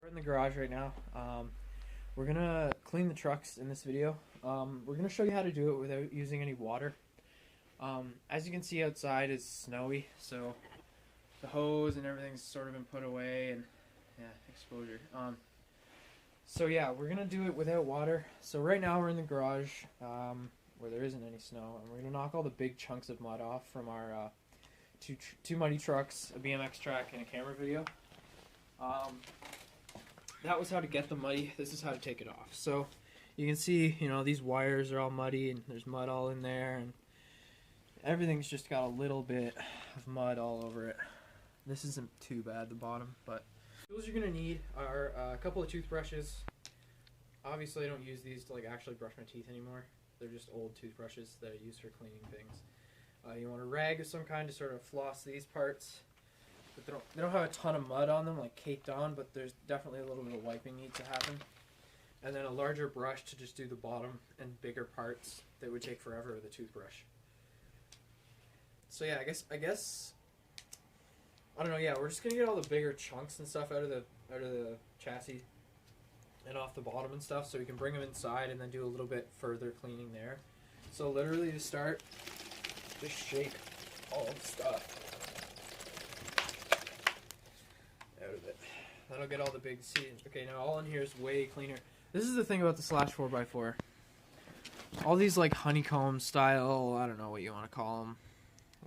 We're in the garage right now. We're gonna clean the trucks in this video. We're gonna show you how to do it without using any water. As you can see, outside is snowy, so the hose and everything's sort of been put away, and yeah, exposure. So yeah, we're gonna do it without water. So right now we're in the garage where there isn't any snow, and we're gonna knock all the big chunks of mud off from our two muddy trucks, a BMX track, and a camera video. That was how to get the muddy. This is how to take it off. So you can see, these wires are all muddy and there's mud all in there, and everything's just got a little bit of mud all over it. This isn't too bad, the bottom, but tools you're gonna need are a couple of toothbrushes. Obviously I don't use these to actually brush my teeth anymore. They're just old toothbrushes that I use for cleaning things. You want a rag of some kind to sort of floss these parts. But they don't have a ton of mud on them, caked on, but there's definitely a little bit of wiping needs to happen. And then a larger brush to just do the bottom and bigger parts that would take forever with a toothbrush. So yeah, I guess I don't know, yeah, we're just gonna get all the bigger chunks and stuff out of the chassis and off the bottom and stuff, so we can bring them inside and then do a little bit further cleaning there. So literally to start, just shake all the stuff out of it. That'll get all the big seeds. Okay, now all in here is way cleaner. This is the thing about the Slash 4x4. All these honeycomb style, I don't know what you want to call them,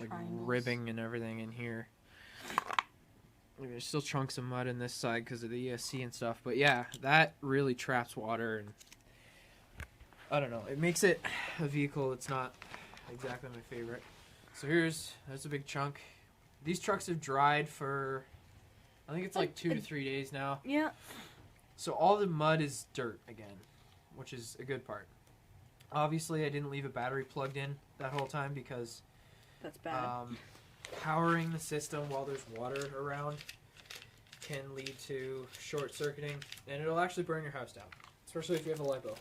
triangles, ribbing and everything in here. There's still chunks of mud in this side because of the ESC and stuff, but yeah, that really traps water, and I don't know, it makes it a vehicle that's not exactly my favorite. So there's a big chunk. These trucks have dried for, I think it's 2 to 3 days now. Yeah. So all the mud is dirt again, which is a good part. Obviously, I didn't leave a battery plugged in that whole time because that's bad. Powering the system while there's water around can lead to short circuiting, and it'll actually burn your house down, especially if you have a lipo.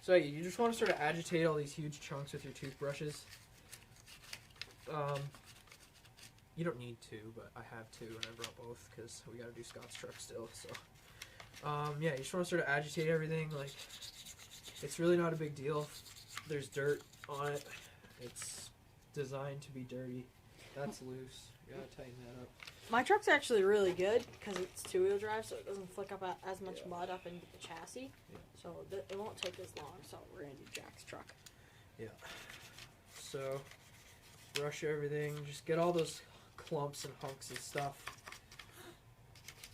So you just want to sort of agitate all these huge chunks with your toothbrushes. You don't need to, but I have two, and I brought both because we got to do Scott's truck still. So, yeah, you just want to sort of agitate everything. It's really not a big deal. There's dirt on it. It's designed to be dirty. That's loose. You gotta tighten that up. My truck's actually really good because it's two-wheel drive, so it doesn't flick up as much mud up into the chassis. Yeah. So it won't take as long. So we're gonna do Jack's truck. Yeah. So brush everything. Just get all those clumps and hunks of stuff.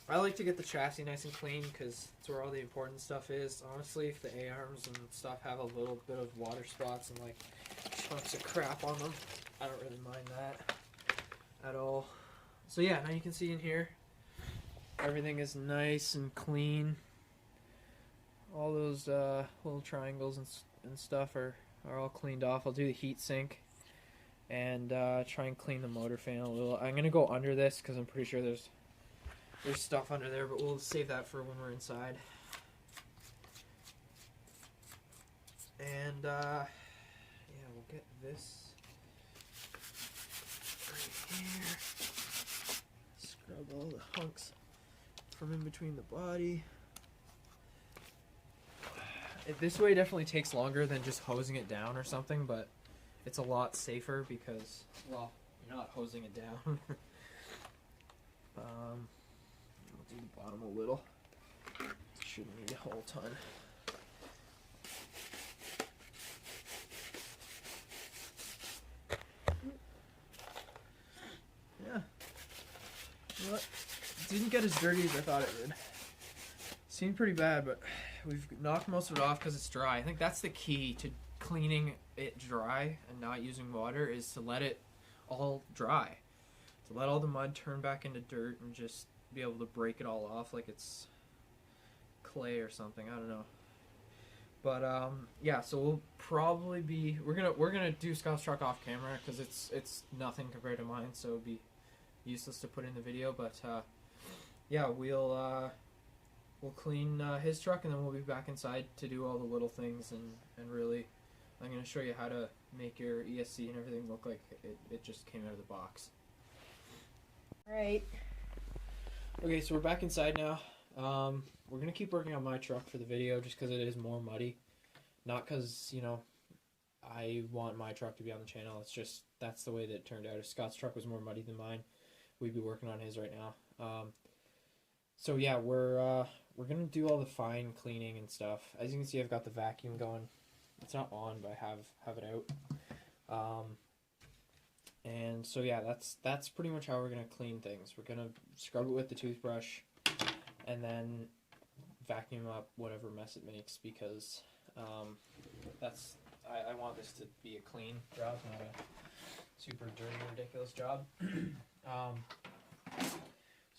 I like to get the chassis nice and clean because it's where all the important stuff is. Honestly, if the A-arms and stuff have a little bit of water spots and chunks of crap on them, I don't really mind that at all. So yeah, now you can see in here, everything is nice and clean. All those little triangles and stuff are all cleaned off. I'll do the heat sink and try and clean the motor fan a little. I'm gonna go under this because I'm pretty sure there's stuff under there, but we'll save that for when we're inside. And yeah, we'll get this right here. Scrub all the hunks from in between the body. This way definitely takes longer than just hosing it down or something, but it's a lot safer because, well, you're not hosing it down. We'll do the bottom a little. Shouldn't need a whole ton. Yeah. You know what? It didn't get as dirty as I thought it would. Seemed pretty bad, but we've knocked most of it off because it's dry. I think that's the key to cleaning it dry and not using water, is to let it all dry. To let all the mud turn back into dirt and just be able to break it all off like it's clay or something. I don't know. But yeah, so we'll probably be we're gonna do Scott's truck off camera because it's nothing compared to mine, so it'd be useless to put in the video. But yeah, we'll clean his truck, and then we'll be back inside to do all the little things, and really I'm gonna show you how to make your ESC and everything look like it just came out of the box. Right. Okay, so we're back inside now. We're gonna keep working on my truck for the video just because it is more muddy. Not because, you know, I want my truck to be on the channel. It's just that's the way that it turned out. If Scott's truck was more muddy than mine, we'd be working on his right now. So yeah, we're gonna do all the fine cleaning and stuff. As you can see, I've got the vacuum going. It's not on, but I have it out. And so yeah, that's pretty much how we're gonna clean things. We're gonna scrub it with the toothbrush, and then vacuum up whatever mess it makes because I want this to be a clean job, not a super dirty, ridiculous job.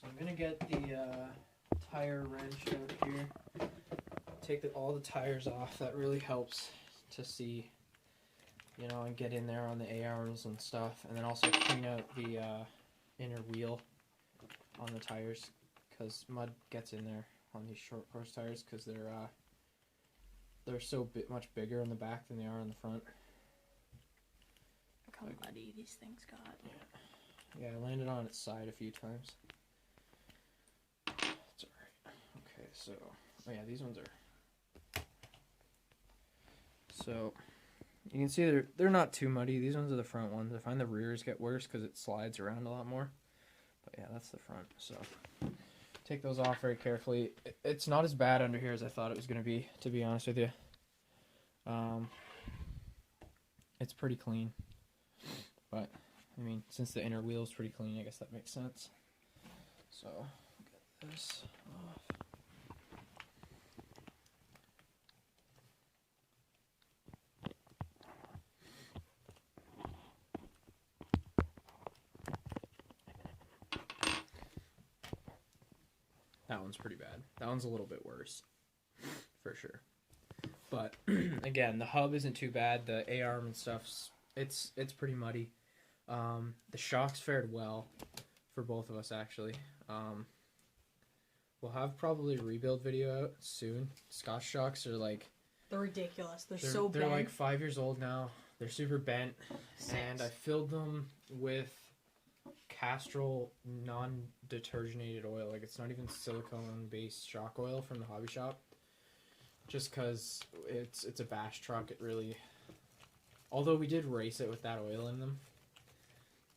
So I'm gonna get the tire wrench out here, take all the tires off. That really helps to see, you know, and get in there on the A-arms and stuff, and then also clean out the inner wheel on the tires because mud gets in there on these short course tires because they're so much bigger in the back than they are in the front. Look how muddy these things got. Yeah, I landed on its side a few times. It's alright. Okay, so, oh yeah, these ones are. So, you can see they're not too muddy. These ones are the front ones. I find the rears get worse because it slides around a lot more. But yeah, that's the front. So, take those off very carefully. It's not as bad under here as I thought it was going to be honest with you. It's pretty clean. But, I mean, since the inner wheel is pretty clean, I guess that makes sense. So, get this off. That one's pretty bad. That one's a little bit worse, for sure. But, again, the hub isn't too bad. The A-arm and stuff's, it's pretty muddy. The shocks fared well for both of us, actually. We'll have probably a rebuild video out soon. Scott's shocks are like... They're ridiculous. They're so bent. They're like 5 years old now. They're super bent. 6. And I filled them with Castrol non-detergenated oil. Like, it's not even silicone-based shock oil from the hobby shop. Just because it's a bash truck, it really... Although we did race it with that oil in them.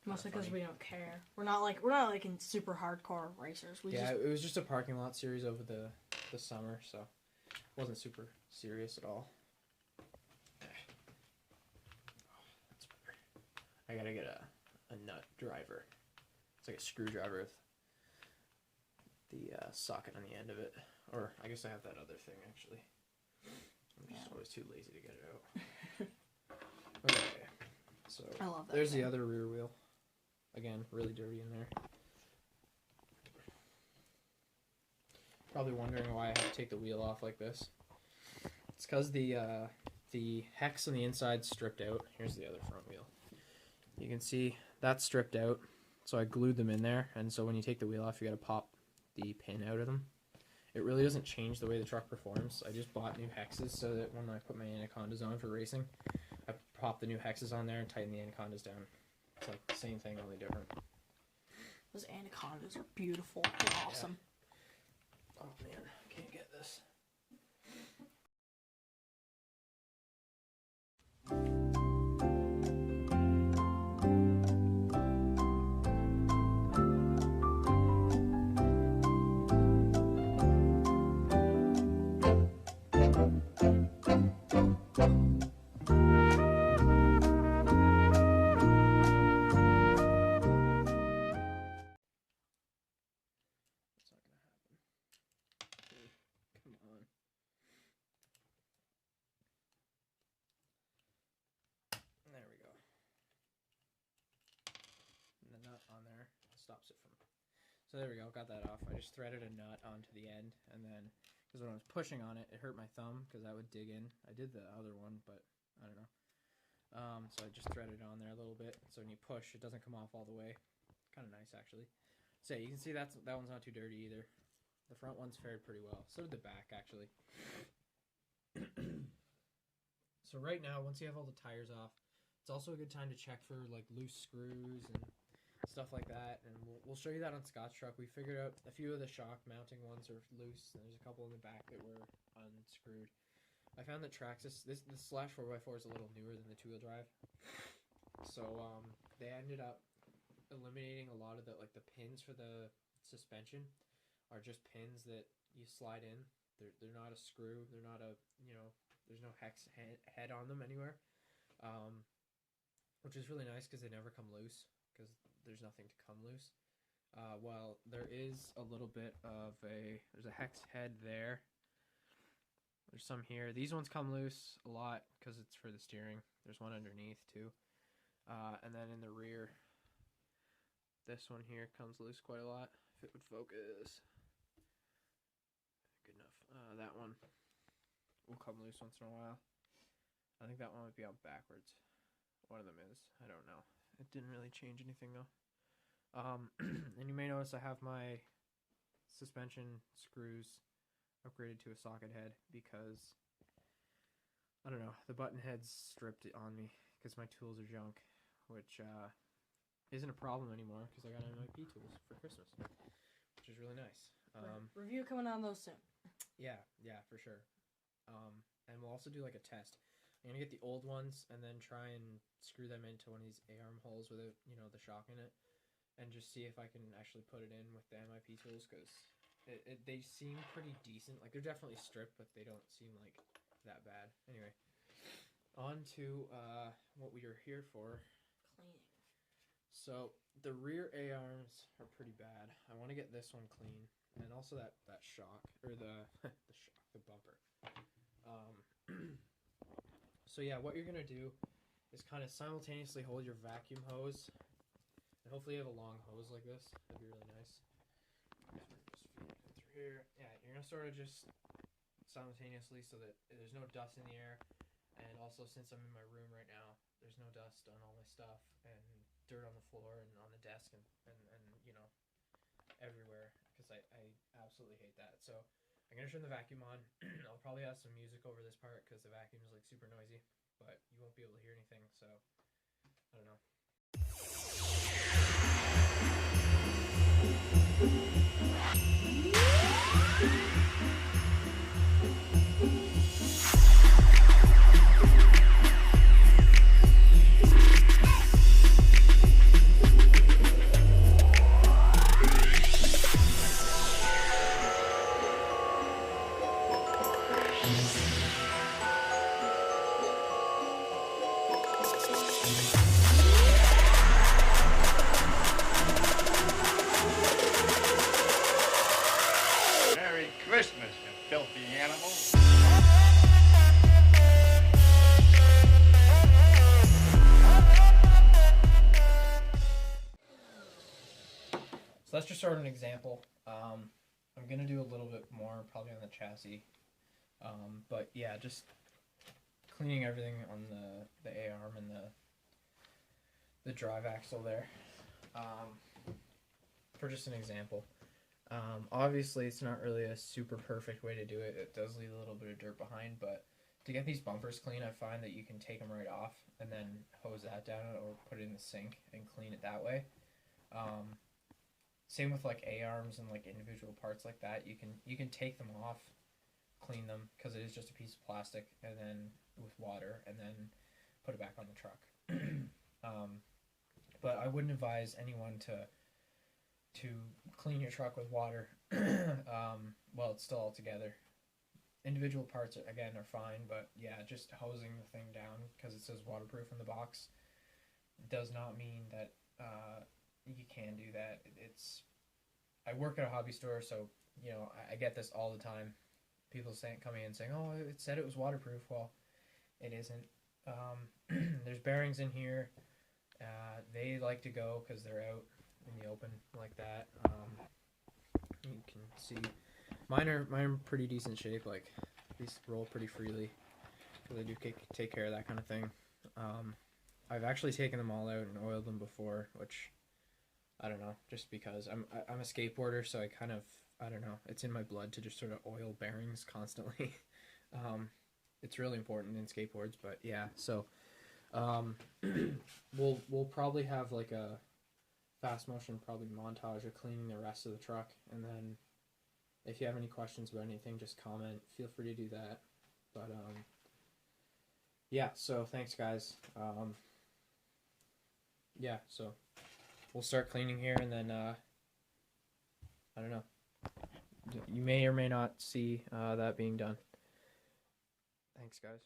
Mostly because we don't care. We're not like in super hardcore racers. It was just a parking lot series over the summer, so it wasn't super serious at all. That's better. I gotta get a nut driver. It's like a screwdriver with the socket on the end of it. Or I guess I have that other thing actually. I'm just always too lazy to get it out. Okay, so I love that there's thing. the other rear wheel. Again, really dirty in there. Probably wondering why I have to take the wheel off like this. It's because the hex on the inside stripped out. Here's the other front wheel. You can see that's stripped out. So I glued them in there, and so when you take the wheel off, you got to pop the pin out of them. It really doesn't change the way the truck performs. I just bought new hexes so that when I put my anacondas on for racing, I pop the new hexes on there and tighten the anacondas down. It's like the same thing, only different. Those anacondas are beautiful. They're awesome. Yeah. Oh man, I can't get this. There we go. And the nut on there stops it from... So there we go, got that off. I just threaded a nut onto the end, and then, because when I was pushing on it, it hurt my thumb, because I would dig in. I did the other one, but I don't know. So I just threaded it on there a little bit, so when you push, it doesn't come off all the way. Kind of nice, actually. So you can see that one's not too dirty either. The front one's fared pretty well. So did the back, actually. So right now, once you have all the tires off, it's also a good time to check for like loose screws and stuff like that, and we'll show you that on Scott's truck. We figured out a few of the shock mounting ones are loose, and there's a couple in the back that were unscrewed. I found that Traxxas, this Slash 4x4 is a little newer than the two-wheel drive, so they ended up eliminating a lot of the pins for the suspension are just pins that you slide in. They're not a screw. They're not a, there's no hex head on them anywhere, which is really nice because they never come loose because there's nothing to come loose. Well, there is a little bit of there's a hex head there. There's some here. These ones come loose a lot because it's for the steering. There's one underneath too. And then in the rear, this one here comes loose quite a lot. If it would focus. Good enough. That one will come loose once in a while. I think that one might be out backwards. One of them is. I don't know. It didn't really change anything though. And you may notice I have my suspension screws upgraded to a socket head because, I don't know, the button head's stripped on me because my tools are junk, which isn't a problem anymore because I got MIP tools for Christmas, which is really nice. Review coming on those soon. Yeah, for sure. And we'll also do like a test. I'm gonna get the old ones and then try and screw them into one of these A-arm holes with the shock in it, and just see if I can actually put it in with the MIP tools because they seem pretty decent. Like, they're definitely stripped, but they don't seem like that bad. Anyway, on to what we are here for. Cleaning. So the rear A-arms are pretty bad. I want to get this one clean, and also that shock, or the bumper. So yeah, what you're gonna do is kind of simultaneously hold your vacuum hose, and hopefully you have a long hose like this. That'd be really nice. Just feed it in through here. Yeah, you're gonna sort of just simultaneously so that there's no dust in the air, and also since I'm in my room right now, there's no dust on all my stuff and dirt on the floor and on the desk and everywhere, because I absolutely hate that. So I'm gonna turn the vacuum on. I'll probably have some music over this part because the vacuum is like super noisy, but you won't be able to hear anything, so I don't know. Merry Christmas, you filthy animal. So that's just sort of an example. I'm going to do a little bit more probably on the chassis. But yeah, just cleaning everything on the A-arm and the drive axle there. For just an example. Obviously it's not really a super perfect way to do it. It does leave a little bit of dirt behind, but to get these bumpers clean, I find that you can take them right off and then hose that down or put it in the sink and clean it that way. Same with like A-arms and like individual parts like that. You can take them off, clean them because it is just a piece of plastic, and then with water, and then put it back on the truck. But I wouldn't advise anyone to clean your truck with water while it's still all together. Individual parts are fine, but yeah, just hosing the thing down because it says waterproof in the box does not mean that you can do that. I work at a hobby store, so I get this all the time. People coming in saying, "Oh, it said it was waterproof." Well, it isn't. There's bearings in here. They like to go because they're out in the open like that. You can see mine are pretty decent shape. Like, these roll pretty freely, so they do take care of that kind of thing. I've actually taken them all out and oiled them before, which I don't know, just because I'm a skateboarder, so I don't know, it's in my blood to just sort of oil bearings constantly. It's really important in skateboards, but yeah, so we'll probably have like a fast motion probably montage of cleaning the rest of the truck, and then if you have any questions about anything, just comment. Feel free to do that. But yeah, so thanks guys. Yeah, so we'll start cleaning here, and then I don't know, you may or may not see that being done. Thanks guys.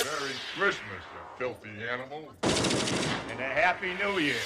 Merry Christmas, you filthy animal. And a Happy New Year.